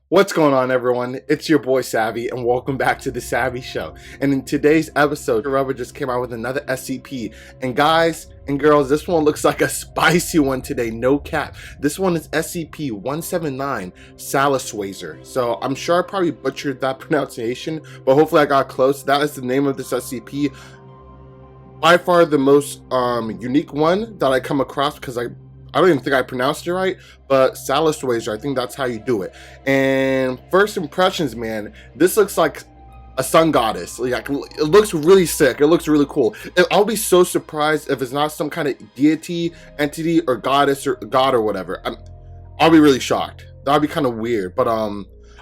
What's going on, everyone? It's your boy Savvy, and welcome back to the Savvy Show. And in today's episode, Rubber just came out with another SCP. And guys and girls, this one looks like a spicy one today, no cap. This one is SCP-179 Sauelsuesor. So I'm sure I probably butchered that pronunciation, but hopefully I got close. That is the name of this SCP. By far the most unique one that I come across, because I don't even think I pronounced it right, but Sauelsuesor, I think that's how you do it. And first impressions, man, this looks like a sun goddess. Like, it looks really sick. It looks really cool. I'll be so surprised if it's not some kind of deity, entity, or goddess or god or whatever. I'll be really shocked. That'd be kind of weird, but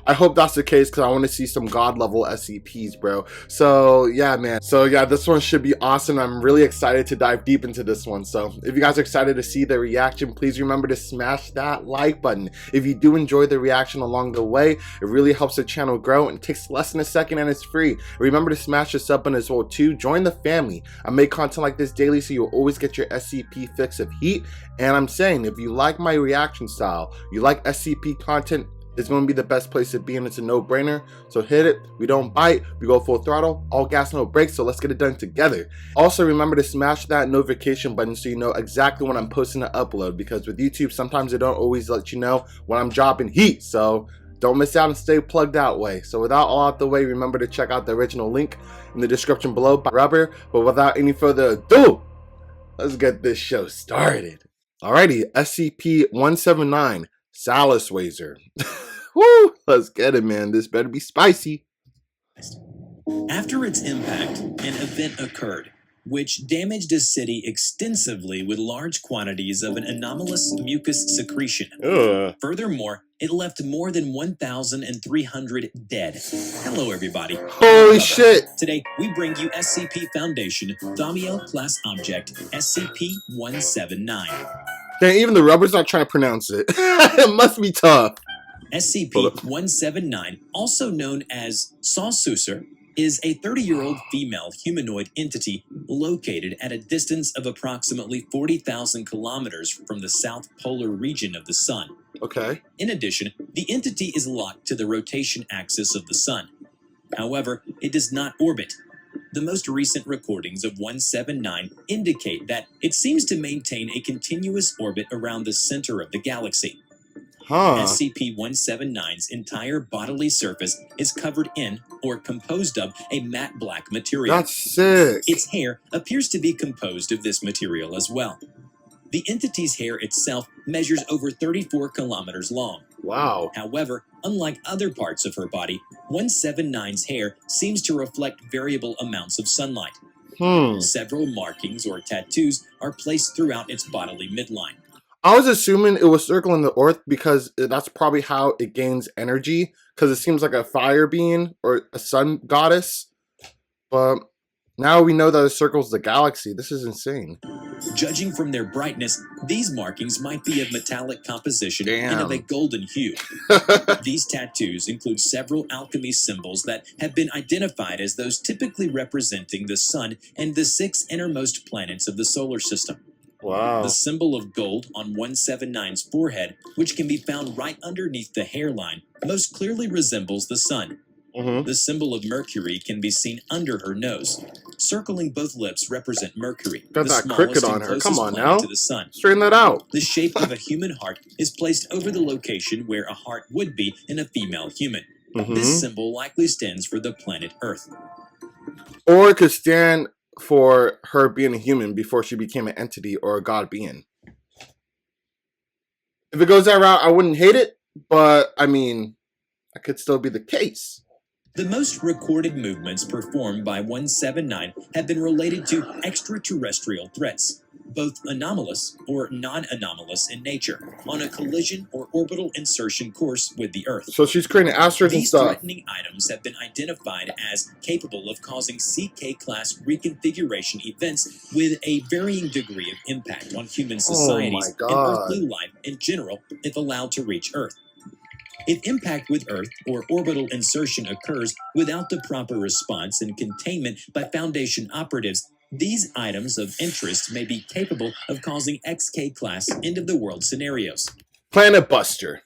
I hope that's the case because I want to see some god level SCPs, bro. So yeah, man. So yeah, this one should be awesome. I'm really excited to dive deep into this one. So if you guys are excited to see the reaction, please remember to smash that like button. If you do enjoy the reaction along the way, it really helps the channel grow and it takes less than a second and it's free. Remember to smash the sub button as well too. Join the family. I make content like this daily so you'll always get your SCP fix of heat. And I'm saying, if you like my reaction style, you like SCP content, it's going to be the best place to be, and it's a no-brainer. So hit it. We don't bite. We go full throttle. All gas, no brakes. So let's get it done together. Also, remember to smash that notification button so you know exactly when I'm posting an upload, because with YouTube, sometimes they don't always let you know when I'm dropping heat. So don't miss out and stay plugged that way. So without all out the way, remember to check out the original link in the description below by Rubber. But without any further ado, let's get this show started. Alrighty, SCP-179 Sauelsuesor. Woo! Let's get it, man. This better be spicy. After its impact, an event occurred, which damaged a city extensively with large quantities of an anomalous mucus secretion. Furthermore, it left more than 1,300 dead. Hello, everybody. Holy shit! Today, we bring you SCP Foundation Thaumiel Class Object SCP-179. Dang, even the Rubber's not trying to pronounce it. It must be tough. SCP-179, also known as Sauelsuesor, is a 30-year-old female humanoid entity located at a distance of approximately 40,000 kilometers from the south polar region of the Sun. Okay. In addition, the entity is locked to the rotation axis of the Sun. However, it does not orbit. The most recent recordings of 179 indicate that it seems to maintain a continuous orbit around the center of the galaxy. SCP-179's entire bodily surface is covered in or composed of a matte black material. That's sick. Its hair appears to be composed of this material as well. The entity's hair itself measures over 34 kilometers long. Wow. However, unlike other parts of her body, 179's hair seems to reflect variable amounts of sunlight. Several markings or tattoos are placed throughout its bodily midline. I was assuming it was circling the Earth because that's probably how it gains energy, because it seems like a fire being or a sun goddess. But now we know that it circles the galaxy. This is insane. Judging from their brightness, these markings might be of metallic composition and of a golden hue. These tattoos include several alchemy symbols that have been identified as those typically representing the Sun and the 6 innermost planets of the solar system. Wow. The symbol of gold on 179's forehead, which can be found right underneath the hairline, most clearly resembles the Sun. The symbol of Mercury can be seen under her nose. Circling both lips represent Mercury, got the that smallest cricket on and her. closest Come on planet now. to the Sun. Straighten that out. The shape of a human heart is placed over the location where a heart would be in a female human. This symbol likely stands for the planet Earth. Or it could stand for her being a human before she became an entity or a god being. If it goes that route, I wouldn't hate it, but I mean, that could still be the case. The most recorded movements performed by 179 have been related to extraterrestrial threats, both anomalous or non-anomalous in nature, on a collision or orbital insertion course with the Earth. So she's creating asteroids and These stuff. threatening items have been identified as capable of causing CK-class reconfiguration events with a varying degree of impact on human societies and earthly life in general if allowed to reach Earth. If impact with Earth or orbital insertion occurs without the proper response and containment by Foundation operatives, these items of interest may be capable of causing XK-class end-of-the-world scenarios. Planet Buster.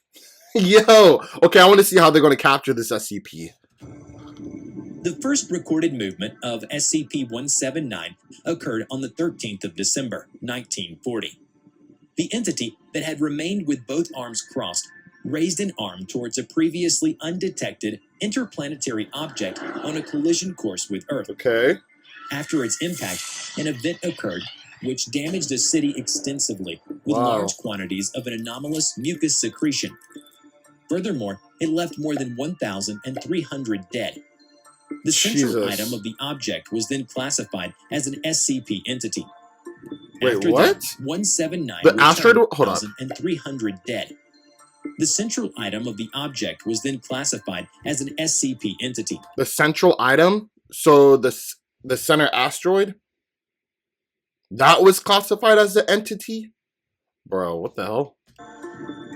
Yo, okay, I want to see how they're going to capture this SCP. The first recorded movement of SCP-179 occurred on the 13th of December, 1940. The entity that had remained with both arms crossed raised an arm towards a previously undetected interplanetary object on a collision course with Earth. Okay. After its impact, an event occurred which damaged the city extensively with large quantities of an anomalous mucus secretion. Furthermore, it left more than 1,300 dead. The central item of the object was then classified as an SCP entity. Wait, After what? That, 179 the asteroid? Hold on. 1,300 dead. The central item of the object was then classified as an SCP entity. The central item? So the center asteroid? That was classified as an entity? Bro, what the hell?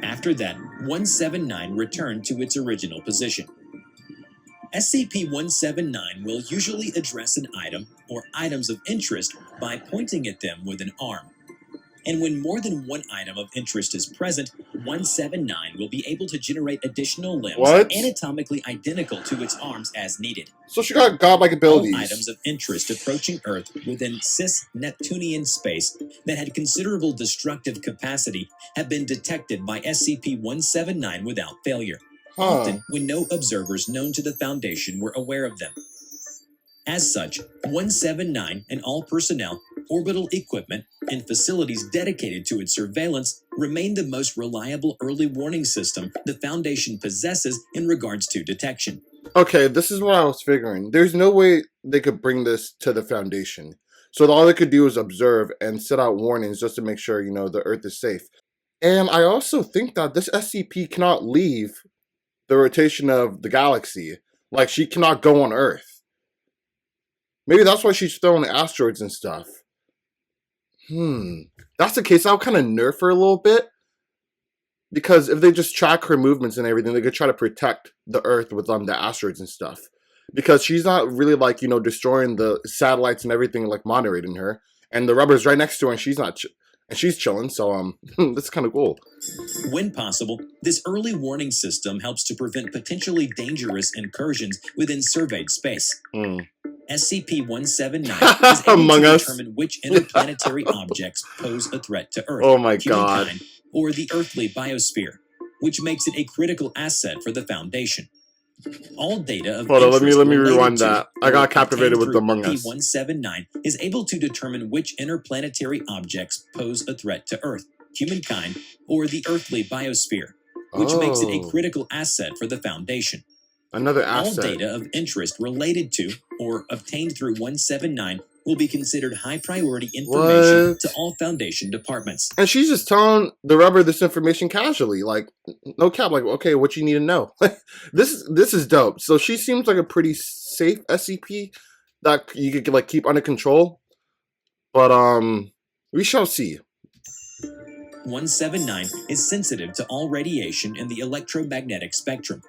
After that, 179 returned to its original position. SCP-179 will usually address an item or items of interest by pointing at them with an arm. And when more than one item of interest is present, 179 will be able to generate additional limbs anatomically identical to its arms as needed. So she got godlike abilities. All items of interest approaching Earth within cis-Neptunian space that had considerable destructive capacity have been detected by SCP-179 without failure, often when no observers known to the Foundation were aware of them. As such, 179 and all personnel, orbital equipment, and facilities dedicated to its surveillance remain the most reliable early warning system the Foundation possesses in regards to detection. Okay, this is what I was figuring. There's no way they could bring this to the Foundation. So all they could do is observe and set out warnings just to make sure, you know, the Earth is safe. And I also think that this SCP cannot leave the rotation of the galaxy. Like, she cannot go on Earth. Maybe that's why she's throwing asteroids and stuff. That's the case, I'll kind of nerf her a little bit. Because if they just track her movements and everything, they could try to protect the Earth with the asteroids and stuff. Because she's not really, like, you know, destroying the satellites and everything, like, moderating her. And the rubber's right next to her, and she's not... and she's chilling, so, that's kind of cool. When possible, this early warning system helps to prevent potentially dangerous incursions within surveyed space. SCP-179 is able to determine which interplanetary objects pose a threat to Earth, humankind, or the earthly biosphere, which makes it a critical asset for the Foundation. All data of Hold on, let me rewind that. I got captivated with the Among Us. SCP-179 is able to determine which interplanetary objects pose a threat to Earth, humankind, or the earthly biosphere, which makes it a critical asset for the Foundation. Another asset. All data of interest related to or obtained through 179 will be considered high-priority information to all Foundation departments. And she's just telling the rubber this information casually, like, no cap, like, okay, what you need to know. This is dope. So she seems like a pretty safe SCP that you could, like, keep under control. But, we shall see. 179 is sensitive to all radiation in the electromagnetic spectrum.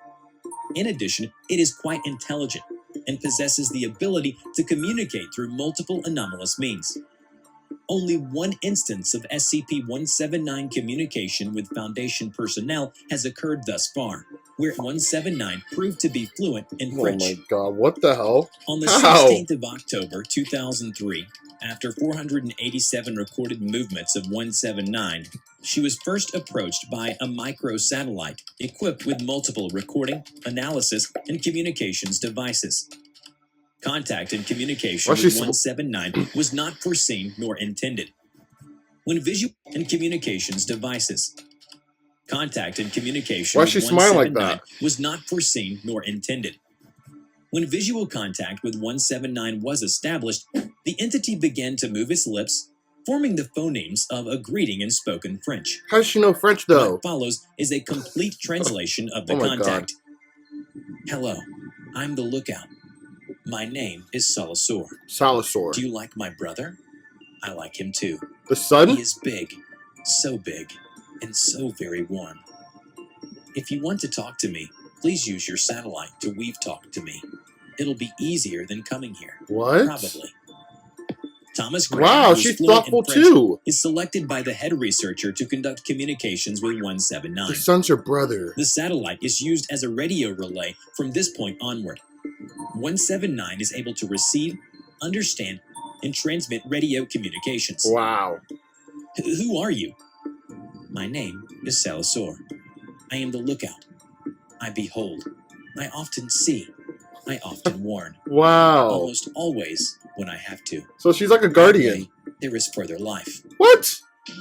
In addition, it is quite intelligent and possesses the ability to communicate through multiple anomalous means. Only one instance of SCP-179 communication with Foundation personnel has occurred thus far, where 179 proved to be fluent in French. Oh my god, what the hell? On the 16th of October 2003, after 487 recorded movements of 179, she was first approached by a microsatellite equipped with multiple recording, analysis, and communications devices. Contact and communication with 179 was not foreseen nor intended. When visual and communications devices. Contact and communication with 179 was not foreseen nor intended. When visual contact with 179 was established, the entity began to move its lips, forming the phonemes of a greeting in spoken French. How does she know French, though? What follows is a complete translation of the contact. Hello, I'm the lookout. My name is Sauelsuesor. Sauelsuesor. Do you like my brother? I like him too. The sun? He is big, and so very warm. If you want to talk to me, please use your satellite to weave talk to me. It'll be easier than coming here. What? Probably. Thomas Graham, Wow, who is she's fluent thoughtful in French, too. is selected by the head researcher to conduct communications with 179. The son's her brother. The satellite is used as a radio relay from this point onward. 179 is able to receive, understand, and transmit radio communications. Wow. Who are you? My name is Sauelsuesor. I am the lookout. I behold. I often see. I often warn. Wow. Almost always when I have to. So she's like a guardian. There is further life. What?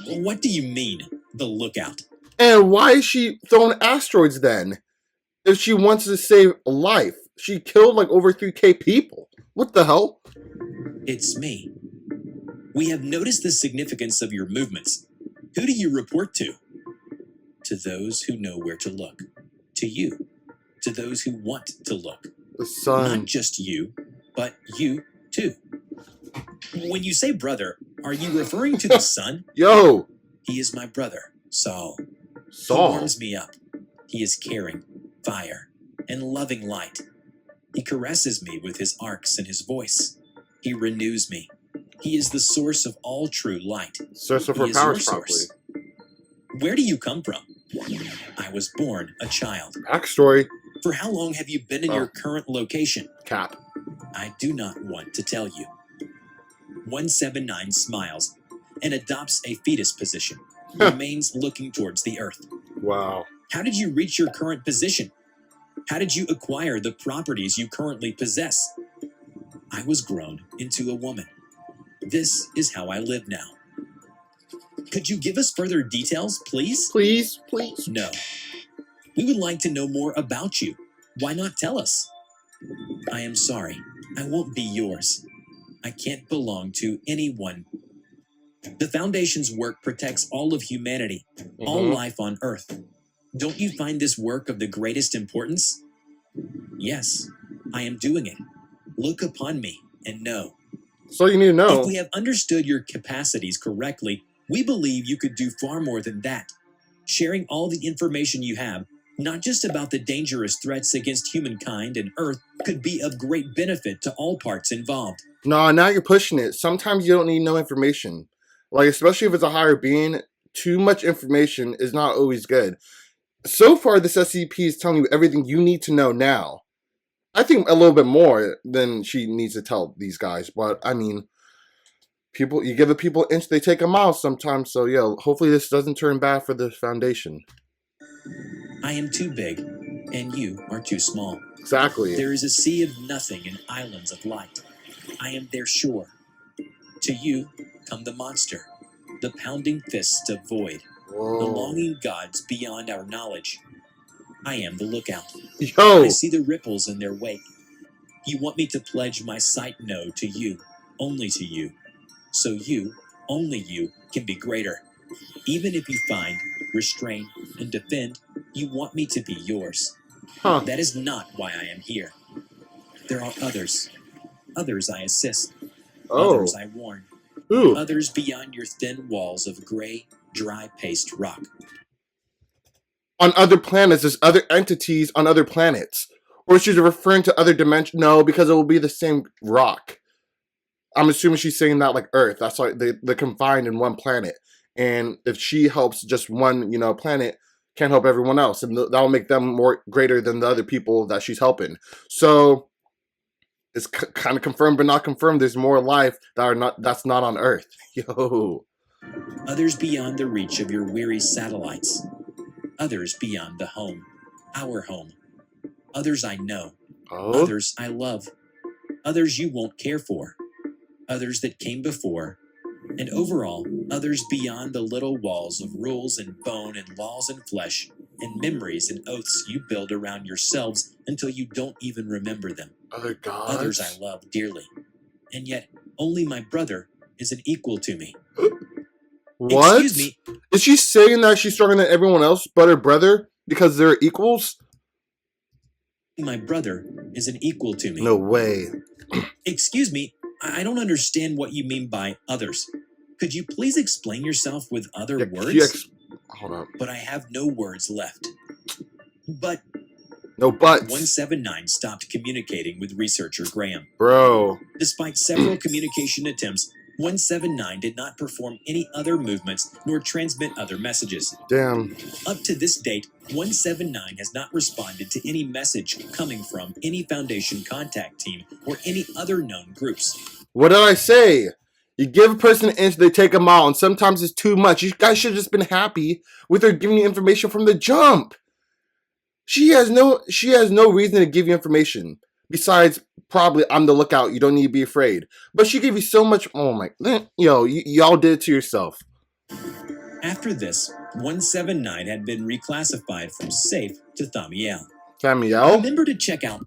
What do you mean, the lookout? And why is she throwing asteroids then? If she wants to save a life. She killed like over 3K people. What the hell? It's me. We have noticed the significance of your movements. Who do you report to? To those who know where to look. To you. To those who want to look. The sun. Not just you, but you too. When you say brother, are you referring to the sun? Yo. He is my brother, Saul. Saul. He warms me up. He is caring, fire, and loving light. He caresses me with his arcs and his voice. He renews me. He is the source of all true light. Source of He her is powers, your probably. source. Where do you come from? I was born a child. Backstory. For how long have you been in your current location? Cap. I do not want to tell you. 179 smiles and adopts a fetus position. Remains looking towards the earth. Wow. How did you reach your current position? How did you acquire the properties you currently possess? I was grown into a woman. This is how I live now. Could you give us further details, please? Please, please. No. We would like to know more about you. Why not tell us? I am sorry. I won't be yours. I can't belong to anyone. The Foundation's work protects all of humanity, all life on Earth. Don't you find this work of the greatest importance? Yes, I am doing it. Look upon me and know. So you need to know. If we have understood your capacities correctly, we believe you could do far more than that. Sharing all the information you have, not just about the dangerous threats against humankind and Earth, could be of great benefit to all parts involved. No, now you're pushing it. Sometimes you don't need no information. Like, especially if it's a higher being, too much information is not always good. So far, this SCP is telling you everything you need to know now. I think a little bit more than she needs to tell these guys. But, I mean, people, you give the people an inch, they take a mile sometimes. So, yeah, hopefully this doesn't turn bad for the Foundation. I am too big, and you are too small. Exactly. There is a sea of nothing and islands of light. I am their shore. To you come the monster, the pounding fists of void, the longing gods beyond our knowledge. I am the lookout. Yo! I see the ripples in their wake. You want me to pledge my sight no to you, only to you. So you, only you, can be greater. Even if you find, restrain, and defend, you want me to be yours. Huh. That is not why I am here. There are others. Others I assist. Others I warn. Ooh. Others beyond your thin walls of gray, dry paste rock. On other planets, there's other entities on other planets. Or she's referring to other dimensions. No, because it will be the same rock. I'm assuming she's saying that like Earth. That's why they're confined in one planet. And if she helps just one, planet, can't help everyone else. And that'll make them more greater than the other people that she's helping. So it's kind of confirmed but not confirmed. There's more life that's not on Earth. Yo. Others beyond the reach of your weary satellites. Others beyond the home. Our home. Others I know. Oh? Others I love. Others you won't care for. Others that came before. And overall, others beyond the little walls of rules and bone and laws and flesh and memories and oaths you build around yourselves until you don't even remember them. Other gods? Others I love dearly. And yet, only my brother is an equal to me. What? Excuse me. Is she saying that she's stronger than everyone else but her brother because they're equals? My brother is an equal to me. No way. Excuse me. I don't understand what you mean by others. Could you please explain yourself with other words? Hold up. But I have no words left. But no buts. 179 stopped communicating with researcher Graham. Bro. Despite several communication attempts, 179 did not perform any other movements nor transmit other messages. Damn. Up to this date, 179 has not responded to any message coming from any Foundation contact team or any other known groups. What did I say? You give a person an inch, they take a mile, and sometimes it's too much. You guys should have just been happy with her giving you information from the jump. She has no reason to give you information. Besides, probably, I'm the lookout, you don't need to be afraid. But she gave you so much, oh my, y'all did it to yourself. After this, 179 had been reclassified from safe to Thamiel. Thamiel? Remember to check out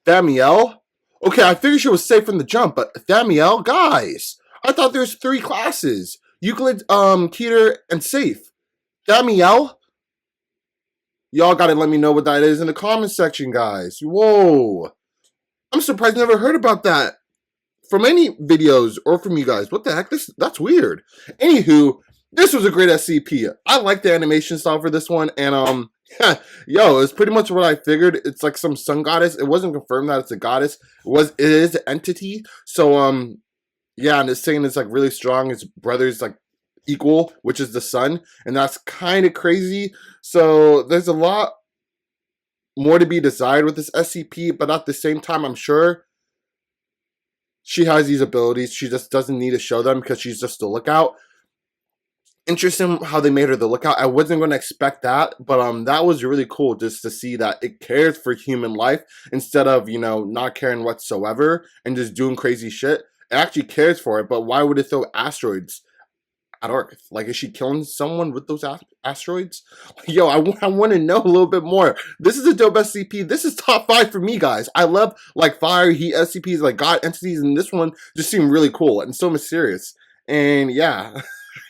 Thamiel? Okay, I figured she was safe from the jump, but Thamiel? Guys, I thought there was 3 classes. Euclid, Keter, and Safe. Thamiel? Y'all gotta let me know what that is in the comment section, guys. Whoa. I'm surprised I never heard about that from any videos or from you guys. What the heck? That's weird. Anywho, this was a great SCP. I like the animation style for this one, and it's pretty much what I figured. It's like some sun goddess. It wasn't confirmed that it's a goddess. It is an entity. So yeah, and it's saying it's like really strong. Its brother's like equal, which is the sun, and that's kind of crazy. So there's a lot more to be desired with this SCP, but at the same time, I'm sure she has these abilities. She just doesn't need to show them because she's just a lookout. Interesting how they made her the lookout. I wasn't going to expect that, but that was really cool just to see that it cares for human life instead of, not caring whatsoever and just doing crazy shit. It actually cares for it, but why would it throw asteroids at Earth? Like, is she killing someone with those asteroids? Yo, I want to know a little bit more. This is a dope SCP. This is top 5 for me, guys. I love, like, fire, heat SCPs, like, god entities, and this one just seemed really cool and so mysterious. And, yeah,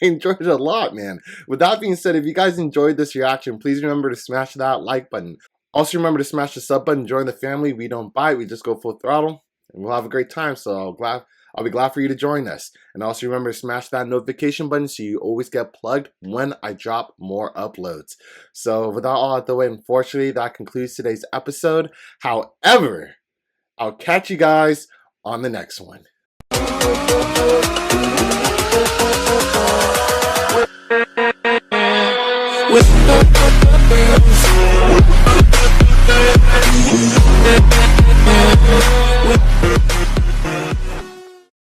I enjoyed it a lot, man. With that being said, if you guys enjoyed this reaction, please remember to smash that like button. Also, remember to smash the sub button. Join the family. We don't bite. We just go full throttle. And we'll have a great time, so I'll be glad for you to join us. And also remember to smash that notification button so you always get plugged when I drop more uploads. So with that all out the way, unfortunately, that concludes today's episode. However, I'll catch you guys on the next one. With